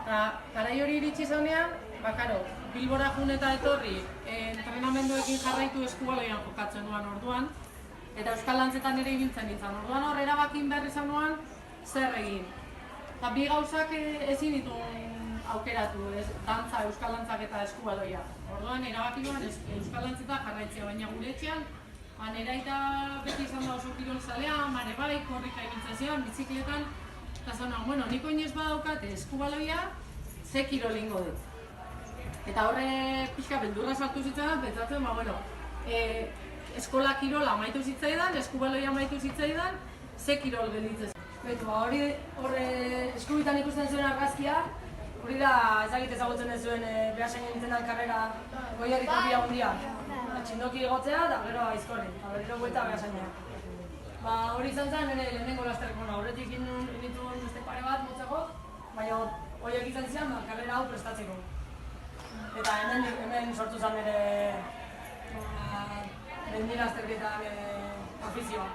Garai hori iritsi zaunean, karo, Bilbora jun eta etorri, entrenamenduekin jarraitu eskubaloian jokatzen duan orduan, eta Euskal Lantzetan ere ibiltzen nintzen. Orduan hor erabakin behar izan nuan, zer egin. Eta bi gauzak ezin ditun aukeratu, dantza, Euskal Lantzak eta eskubaloia. Orduan erabaki nuen Euskal Lantzetan jarraitzea, baina gure etxean, nera eta beti izan da oso kirol zalea, mare bai, korrika ibiltzen zian, bizikletan, eta zauna, bueno, niko inoiz badaukate eskubaloia, ze kirol ingo dut. Eta horre pixka beldurra sartu zitzaidan, pentsatzen, eskola kirola amaitu zitzaidan, eskubaloia amaitu zitzaidan, ze kirol gelditzen. Horre eskubitan ikusten zuen argazkia, hori da ezagite ezagutzen ez zuen behasen egiten den karrera goiari topia hundia. Txindoki egotzea eta gero aizkori, eta berriro buelta behasainean. Hori izan zen nire lehenengo lasterreko, horretik nituen beste pare bat motzeko, baina horiek izan zian karrera hau prestatzeko. Eta hemen sortu zen nire lasterketan afizioa.